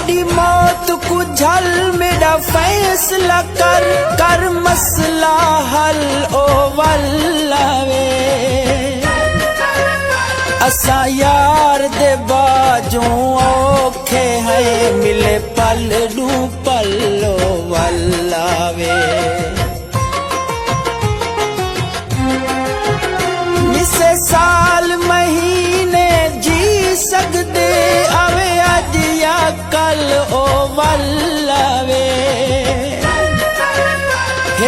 मेरी मौत को झल मेरा फैसला कर मसला हल ओ वल्लावे असा यार दे बाजों औखे है मिले पल डू पल्लो वल्लावे निसे साल महीने जी सकदे आवे अज या कल ओ वल्लावे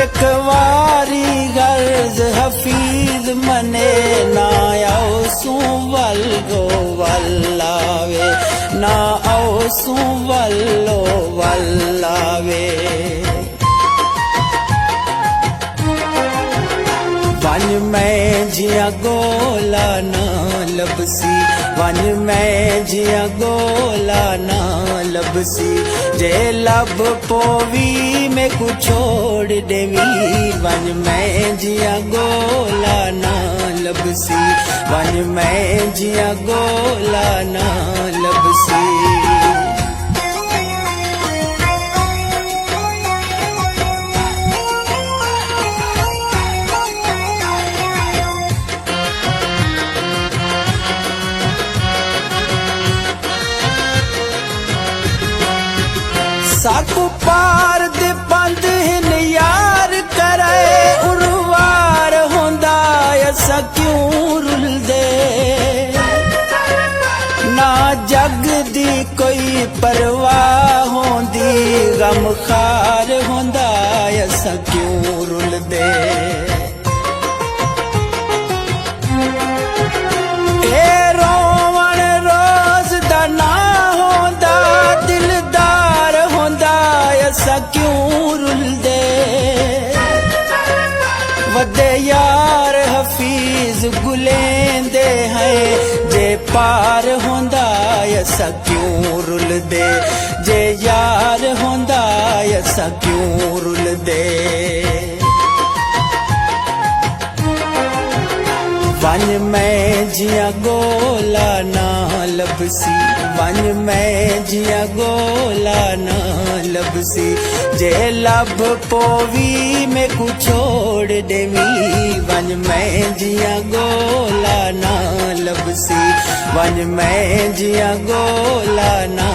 एक वारी गर्ज हफीज मने ना आओ सू वल्लो वल्लावे ना आओ सू वल्लो वल्लावे वन मैं जिया गोला ना लबसी वन मैं जिया गोला ना लबसी जे लब पोवी में कुछ छोड़ देवी वन मैं जिया गोला ना लबसी वन मैं जिया गोला ना लबसी साकू पार दे बंद हिन यार करे उर्वार होंदा ऐसा क्यों रुल दे ना जग दी कोई परवाह होंदी गम खार होंदा ऐसा क्यों रुल दे ए रोवण रोज दा ना होंदा दिलदार ऐसा क्यों रुल दे वदे यार हफीज गुलेंदे हैं जे पार होंदा ऐसा क्यों रुल दे जे यार होंदा ऐसा क्यों रुल दे वन मैं जिया गोला ना लबसी वन मैं जिया गोला ना लबसी जे लब पोवी में कुछ छोड़ देवी वन मैं जिया गोला ना लबसी वन मैं जिया गोला ना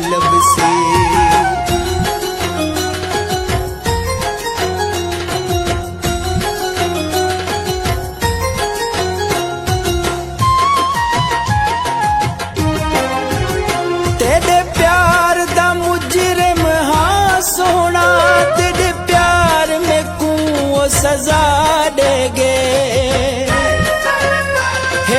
लबसी सोना तेरे प्यार में कूं सजा देगे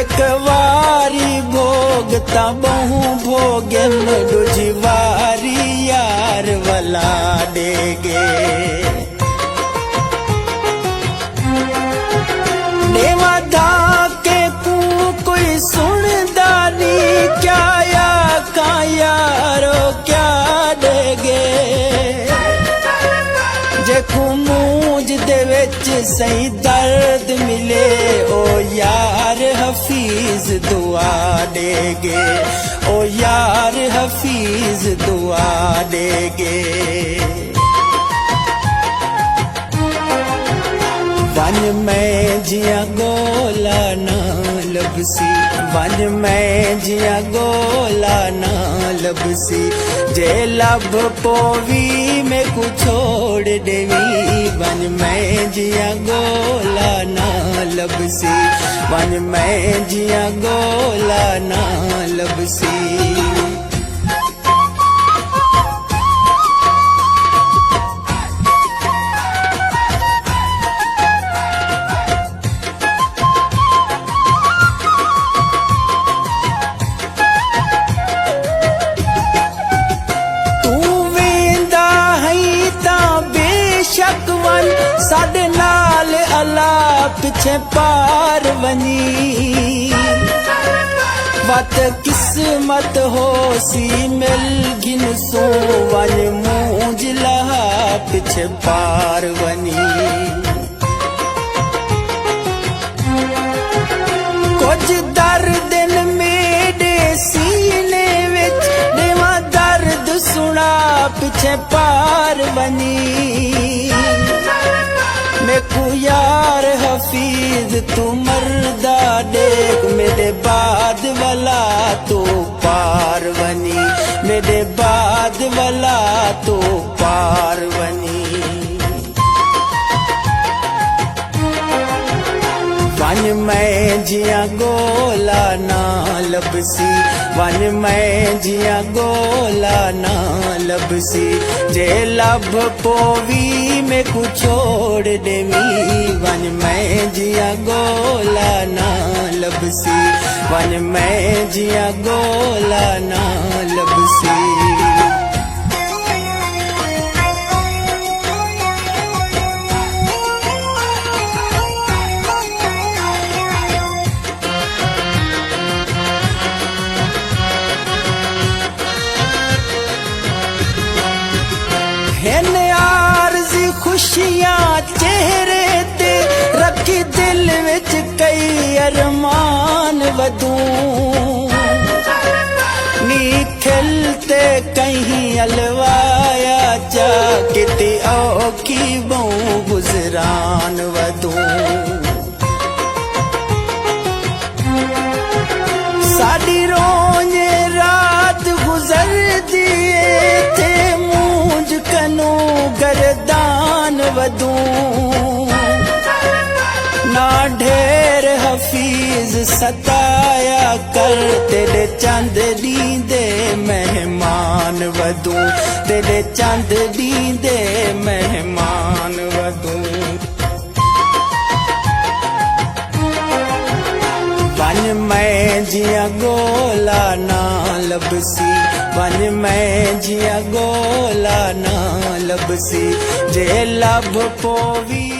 एक वारी भोगता बहु भोगे दूजी वारी यार वाला देगे नेवा धा के कूं कोई सुनदा नी क्या या का यारो क्या देगे जेकू मूंज दे विच सही दर्द मिले ओ यार हफीज दुआ देगे ओ यार हफीज दुआ देगे वन मैं जिया गोला ना लबसी वन मैं जिया गोला ना लबसी जे लब पोवी में कुछ छोड़ देवी वन मैं जिया गोला ना लबसी वन मैं जिया गोला ना लबसी साडे नाल अला पिछे पार वनी वत किस्मत हो सी मिल गिन सो वन मूंज लहा पिछे पार वनी कुछ दर्द मेरे सीने विच देवा दर्द सुन पिछे पार बनी मेकू यार हफीज तू मर्दा देख मेरे बाद वाला तो पार बनी मेरे बाद वाला तो पार बनी वन मैं जिया गोला ना लबसी वन मैं जिया गोला ना लबसी जे लब पोवी में कुछ छोड़ देवी वन मैं जिया गोला ना लबसी वन मैं जिया गोला ना लबसी आरज़ी खुशियां चेहरे ते रखी दिल विच कई अरमान वधूं नी खिलते कहीं अलवाया चा किते औखी बहु गुजरान वधूं साडी रोज़ रात गुजर दिए थे मूंझ कनो गर्दान वधूं ना ढेर हफीज सताया कर तेरे चंद दींदे मेहमान वधूं तेरे चंद दींदे मेहमान वधूं वन मैं जिया गोला ना लबसी वन मैं जिया गोला ना लबसी जे लब पोवी